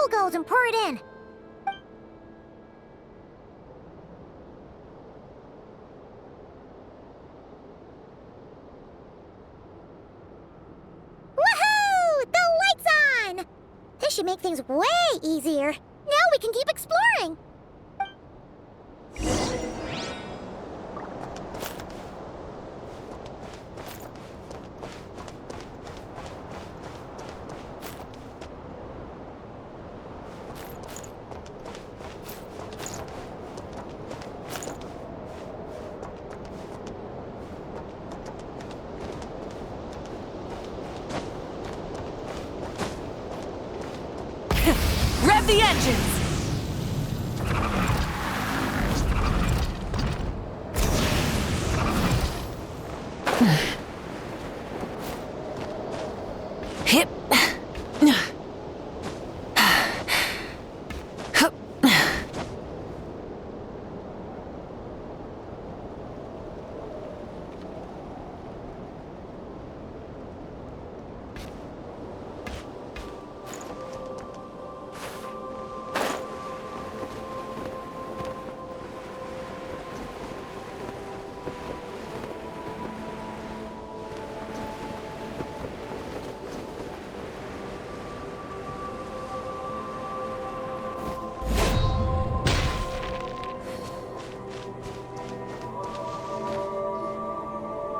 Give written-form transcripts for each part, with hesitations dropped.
fuel goes and pour it in. Woohoo! The light's on! This should make things way easier. Now we can keep exploring. Rev the engines! Hip.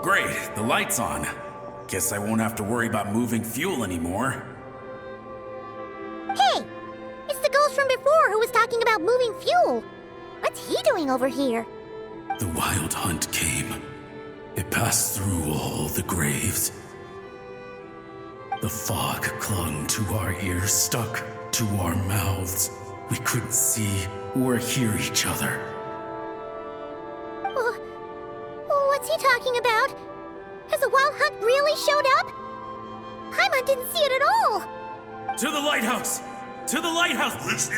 Great, the light's on. Guess I won't have to worry about moving fuel anymore. Hey! It's the ghost from before who was talking about moving fuel. What's he doing over here? The wild hunt came. It passed through all the graves. The fog clung to our ears, stuck to our mouths. We couldn't see or hear each other. What's he talking about? Has the wild hunt really showed up? Paimon didn't see it at all. To the lighthouse! To the lighthouse!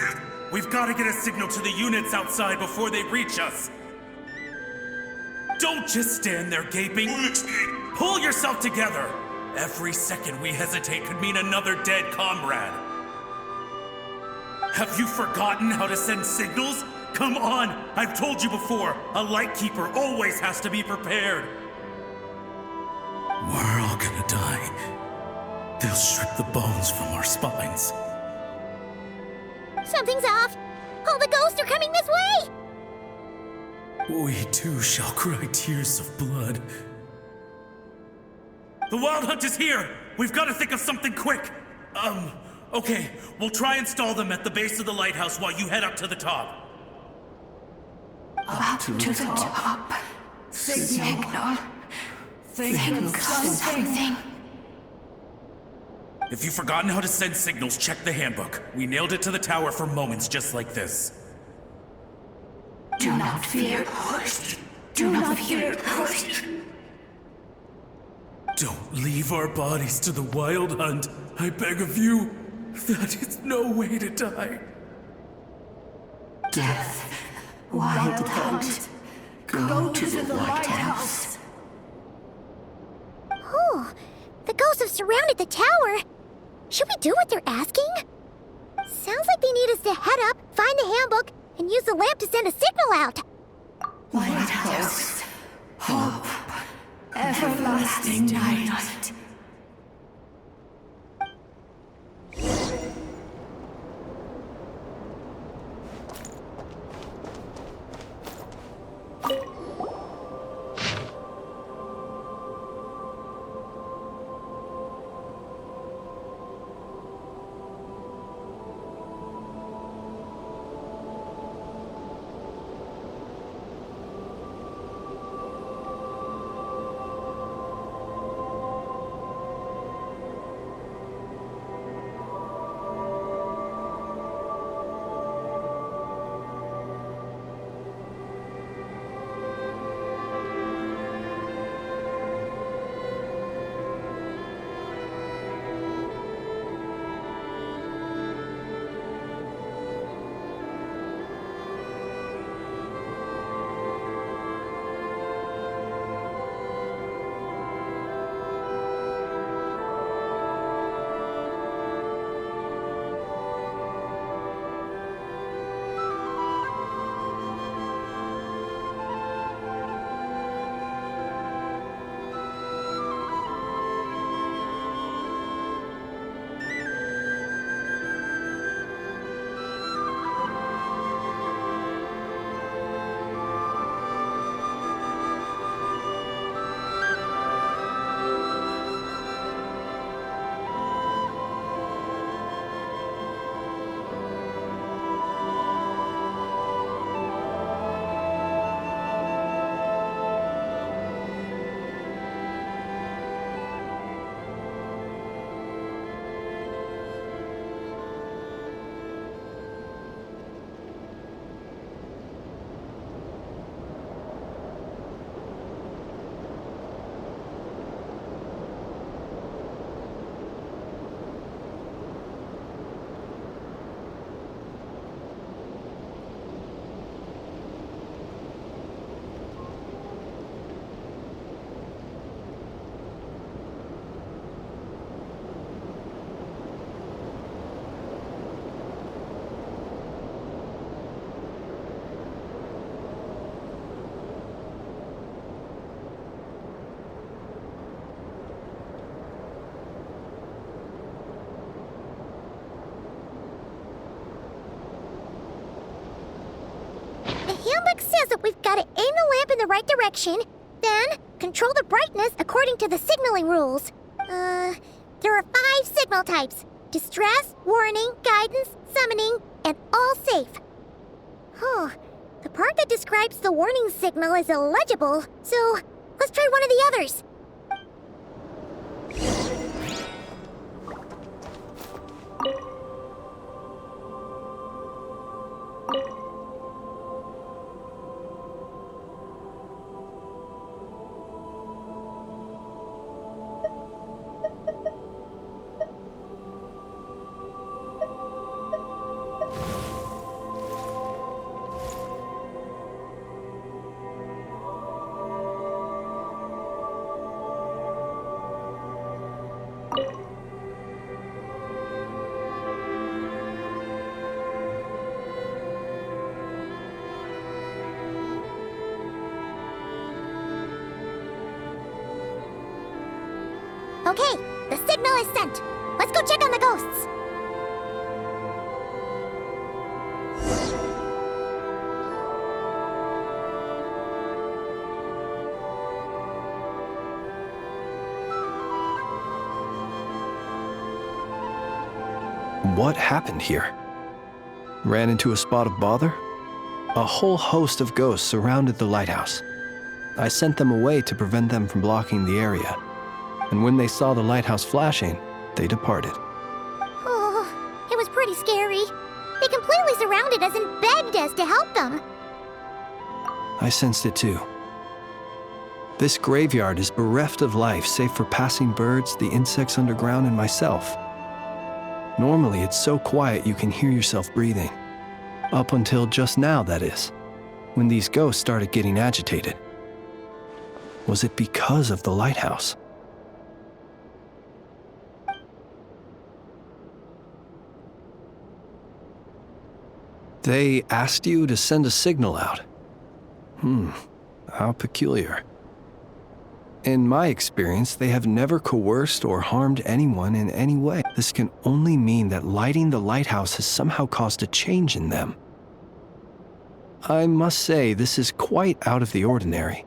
We've got to get a signal to the units outside before they reach us. Don't just stand there gaping. Pull yourself together. Every second we hesitate could mean another dead comrade. Have you forgotten how to send signals? Come on! I've told you before, a lightkeeper always has to be prepared. We're all gonna die. They'll strip the bones from our spines. Something's off. All the ghosts are coming this way. We too shall cry tears of blood. The wild hunt is here! We've got to think of something quick! Okay, we'll try and stall them at the base of the lighthouse while you head up to the top. Up to the top. Signal. Think of something. If you've forgotten how to send signals, check the handbook. We nailed it to the tower for moments just like this. Do not fear, ghost. Do not fear, ghost. Don't leave our bodies to the wild hunt. I beg of you. That is no way to die. Death. Wild hunt. Go to the lighthouse. Oh, the ghosts have surrounded the tower. Should we do what they're asking? Sounds like they need us to head up, find the handbook, and use the lamp to send a signal out. Lighthouse. Hope. Everlasting night. book says that we've got to aim the lamp in the right direction, then control the brightness according to the signaling rules. There are 5 signal types: distress, warning, guidance, summoning, and all safe. The part that describes the warning signal is illegible, so let's try one of the others. Okay, the signal is sent. Let's go check on the ghosts. What happened here? Ran into a spot of bother? A whole host of ghosts surrounded the lighthouse. I sent them away to prevent them from blocking the area. And when they saw the lighthouse flashing, they departed. Oh, it was pretty scary. They completely surrounded us and begged us to help them. I sensed it too. This graveyard is bereft of life save for passing birds, the insects underground, and myself. Normally, it's so quiet you can hear yourself breathing. Up until just now, that is, when these ghosts started getting agitated. Was it because of the lighthouse? They asked you to send a signal out. How peculiar. In my experience, they have never coerced or harmed anyone in any way. This can only mean that lighting the lighthouse has somehow caused a change in them. I must say, this is quite out of the ordinary.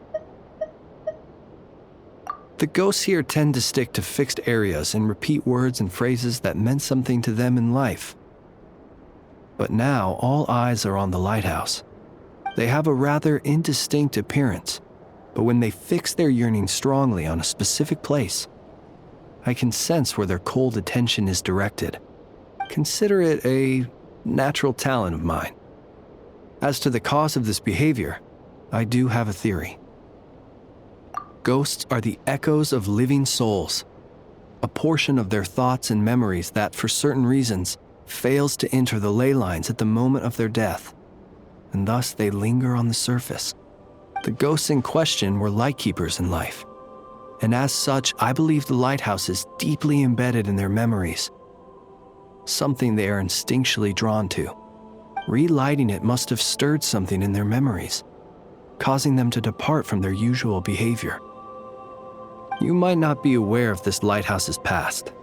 The ghosts here tend to stick to fixed areas and repeat words and phrases that meant something to them in life. But now, all eyes are on the lighthouse. They have a rather indistinct appearance, but when they fix their yearning strongly on a specific place, I can sense where their cold attention is directed. Consider it a natural talent of mine. As to the cause of this behavior, I do have a theory. Ghosts are the echoes of living souls, a portion of their thoughts and memories that, for certain reasons, fails to enter the ley lines at the moment of their death, and thus they linger on the surface. The ghosts in question were lightkeepers in life, and as such, I believe the lighthouse is deeply embedded in their memories, something they are instinctually drawn to. Relighting it must have stirred something in their memories, causing them to depart from their usual behavior. You might not be aware of this lighthouse's past,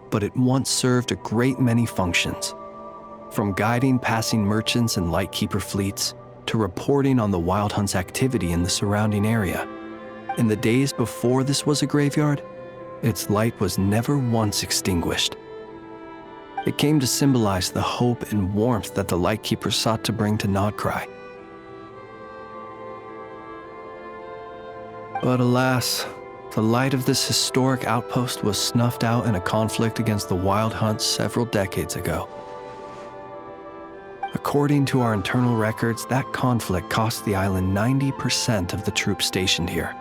but it once served a great many functions, from guiding passing merchants and lightkeeper fleets to reporting on the Wild Hunt's activity in the surrounding area. In the days before this was a graveyard, its light was never once extinguished. It came to symbolize the hope and warmth that the lightkeeper sought to bring to Nodcry. But alas, the light of this historic outpost was snuffed out in a conflict against the Wild Hunt several decades ago. According to our internal records, that conflict cost the island 90% of the troops stationed here.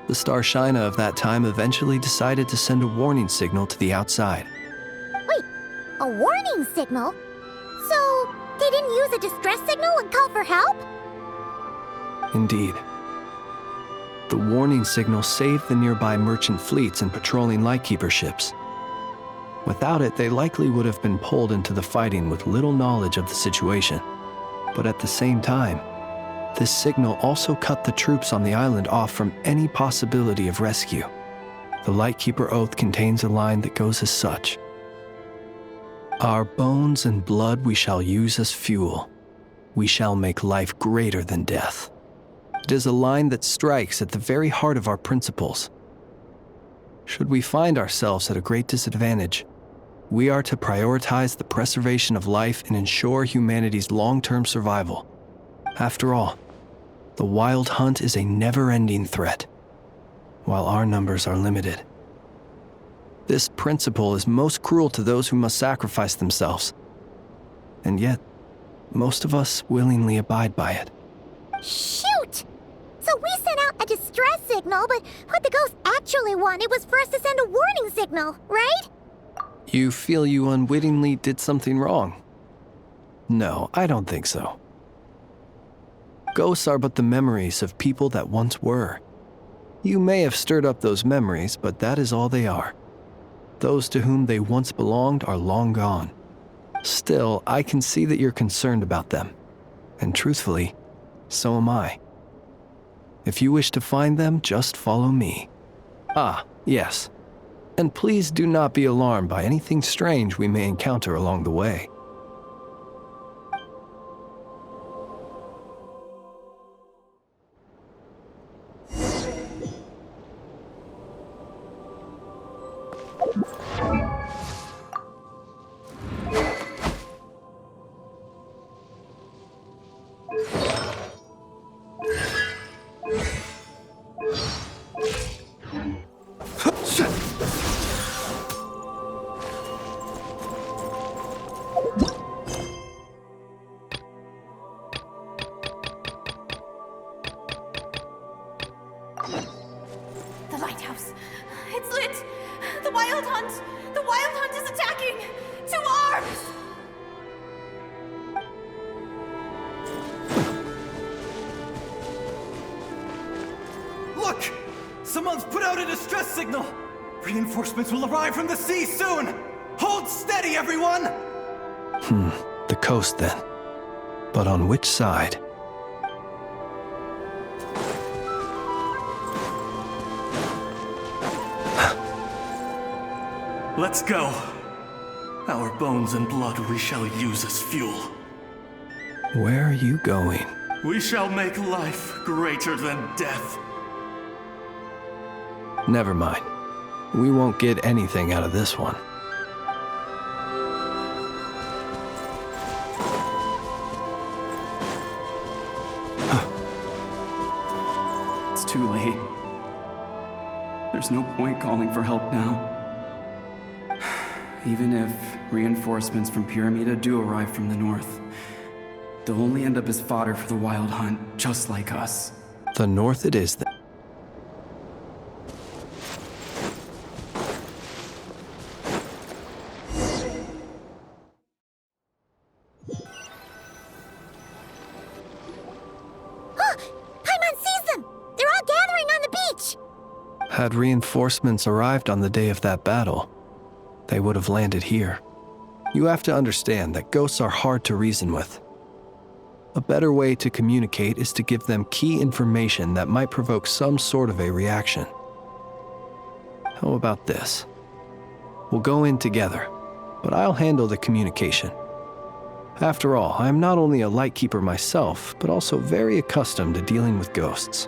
The Star Shina of that time eventually decided to send a warning signal to the outside. Wait, a warning signal? So, they didn't use a distress signal and call for help? Indeed. The warning signal saved the nearby merchant fleets and patrolling lightkeeper ships. Without it, they likely would have been pulled into the fighting with little knowledge of the situation. But at the same time, this signal also cut the troops on the island off from any possibility of rescue. The Lightkeeper Oath contains a line that goes as such: "Our bones and blood we shall use as fuel. we shall make life greater than death. It is a line that strikes at the very heart of our principles. Should we find ourselves at a great disadvantage, we are to prioritize the preservation of life and ensure humanity's long-term survival. After all, the wild hunt is a never-ending threat, while our numbers are limited. This principle is most cruel to those who must sacrifice themselves, and yet, most of us willingly abide by it. Shoot! So we sent out a distress signal, but what the ghost actually wanted was for us to send a warning signal, right? You feel you unwittingly did something wrong? No, I don't think so. Ghosts are but the memories of people that once were. You may have stirred up those memories, but that is all they are. Those to whom they once belonged are long gone. Still, I can see that you're concerned about them. And truthfully, so am I. If you wish to find them, just follow me. Ah, yes. And please do not be alarmed by anything strange we may encounter along the way. The lighthouse. It's lit! The wild hunt! The wild hunt is attacking! To arms! Look! Someone's put out a distress signal! Reinforcements will arrive from the sea soon! Hold steady, everyone! The coast then. But on which side? Let's go. Our bones and blood we shall use as fuel. Where are you going? We shall make life greater than death. Never mind. We won't get anything out of this one. It's too late. There's no point calling for help now. Even if reinforcements from Pyramida do arrive from the north, they'll only end up as fodder for the wild hunt, just like us. The north it is then. Paimon sees them! They're all gathering on the beach! Had reinforcements arrived on the day of that battle, they would have landed here. You have to understand that ghosts are hard to reason with. A better way to communicate is to give them key information that might provoke some sort of a reaction. How about this? We'll go in together, but I'll handle the communication. After all, I am not only a lightkeeper myself, but also very accustomed to dealing with ghosts.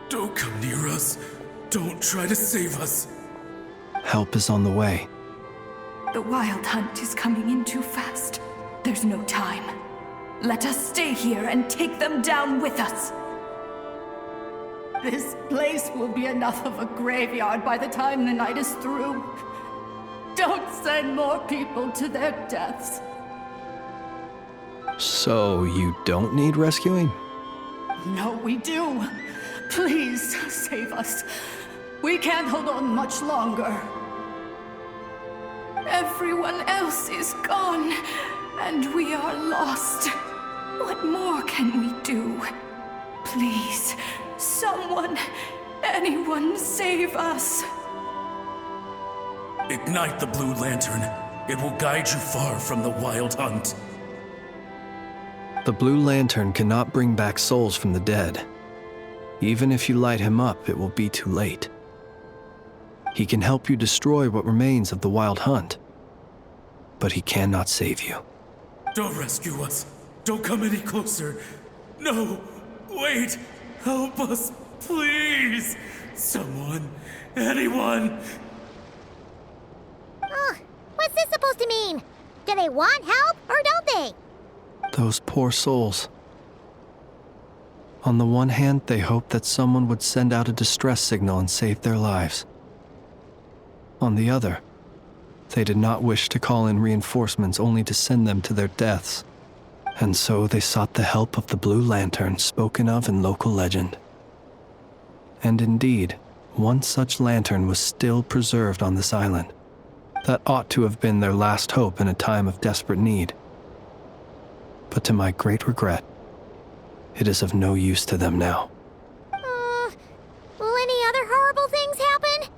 Don't come near us. Don't try to save us. Help is on the way. The wild hunt is coming in too fast. There's no time. Let us stay here and take them down with us. This place will be enough of a graveyard by the time the night is through. Don't send more people to their deaths. So you don't need rescuing? No, we do. Please, save us. We can't hold on much longer. Everyone else is gone, and we are lost. What more can we do? Please, someone, anyone save us. Ignite the blue lantern. It will guide you far from the wild hunt. The blue lantern cannot bring back souls from the dead. Even if you light him up, it will be too late. He can help you destroy what remains of the wild hunt, but he cannot save you. Don't rescue us. Don't come any closer. No, wait. Help us, please. Someone, anyone. What's this supposed to mean? Do they want help or don't they? Those poor souls. On the one hand, they hoped that someone would send out a distress signal and save their lives. On the other, they did not wish to call in reinforcements only to send them to their deaths. And so they sought the help of the Blue Lantern spoken of in local legend. And indeed, one such lantern was still preserved on this island. That ought to have been their last hope in a time of desperate need. But to my great regret, it is of no use to them now. Will any other horrible things happen?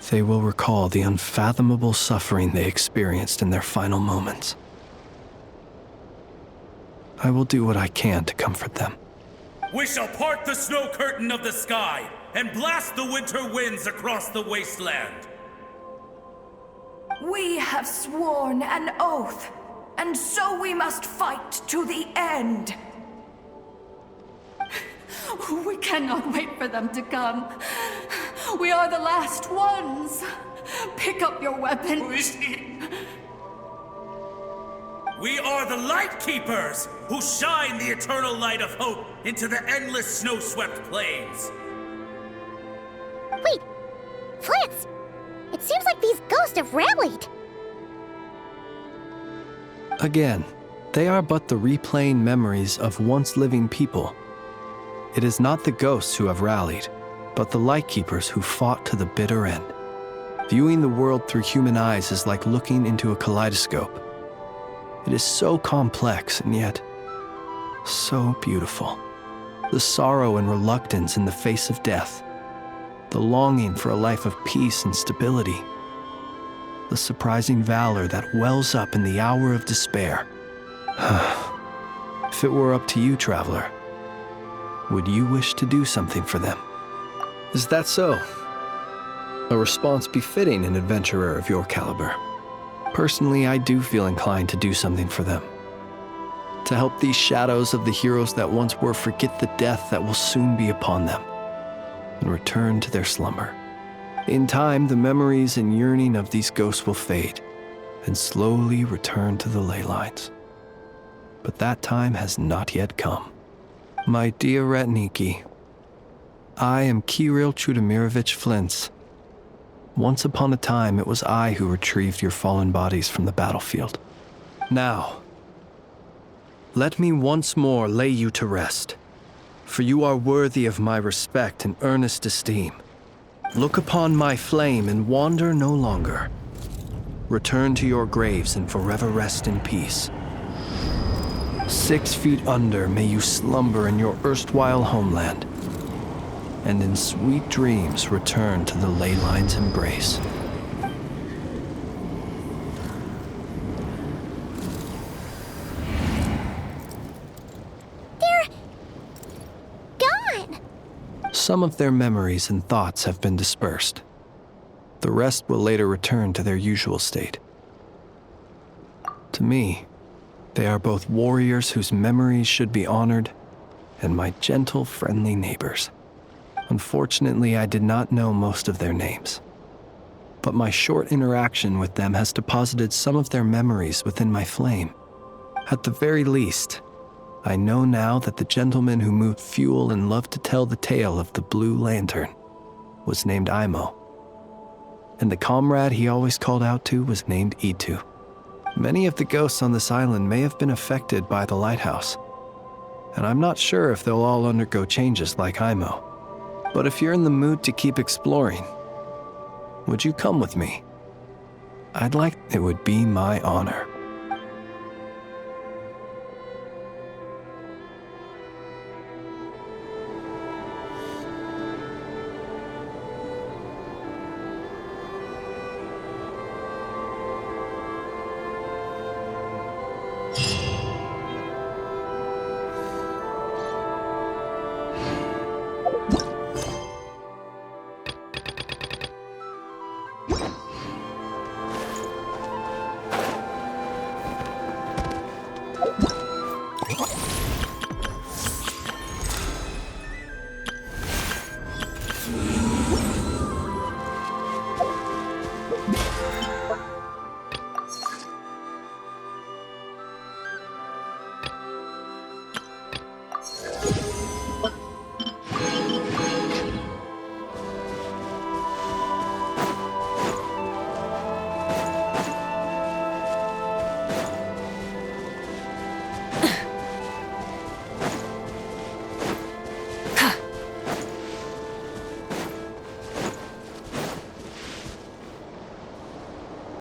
They will recall the unfathomable suffering they experienced in their final moments. I will do what I can to comfort them. We shall part the snow curtain of the sky and blast the winter winds across the wasteland. We have sworn an oath, and so we must fight to the end. We cannot wait for them to come. We are the last ones. Pick up your weapon. We are the Light Keepers, who shine the eternal light of hope into the endless snow-swept plains. Wait, Flintz! It seems like these ghosts have rallied. Again, they are but the replaying memories of once living people. It is not the ghosts who have rallied, but the Light Keepers who fought to the bitter end. Viewing the world through human eyes is like looking into a kaleidoscope. It is so complex and yet so beautiful. The sorrow and reluctance in the face of death. The longing for a life of peace and stability. The surprising valor that wells up in the hour of despair. If it were up to you, traveler, would you wish to do something for them? Is that so? A response befitting an adventurer of your caliber. Personally, I do feel inclined to do something for them. To help these shadows of the heroes that once were forget the death that will soon be upon them, and return to their slumber. In time, the memories and yearning of these ghosts will fade, and slowly return to the ley lines. But that time has not yet come. My dear Retniki, I am Kirill Chudamirovich Flintz. Once upon a time, it was I who retrieved your fallen bodies from the battlefield. Now, let me once more lay you to rest, for you are worthy of my respect and earnest esteem. Look upon my flame and wander no longer. Return to your graves and forever rest in peace. 6 feet under may you slumber in your erstwhile homeland, and in sweet dreams return to the ley line's embrace. They're gone. Some of their memories and thoughts have been dispersed. The rest will later return to their usual state. To me, they are both warriors whose memories should be honored, and my gentle, friendly neighbors. Unfortunately, I did not know most of their names. But my short interaction with them has deposited some of their memories within my flame. At the very least, I know now that the gentleman who moved fuel and loved to tell the tale of the Blue Lantern was named Imo. And the comrade he always called out to was named Itu. Many of the ghosts on this island may have been affected by the lighthouse, and I'm not sure if they'll all undergo changes like Imo. But if you're in the mood to keep exploring, would you come with me? It would be my honor. Earth.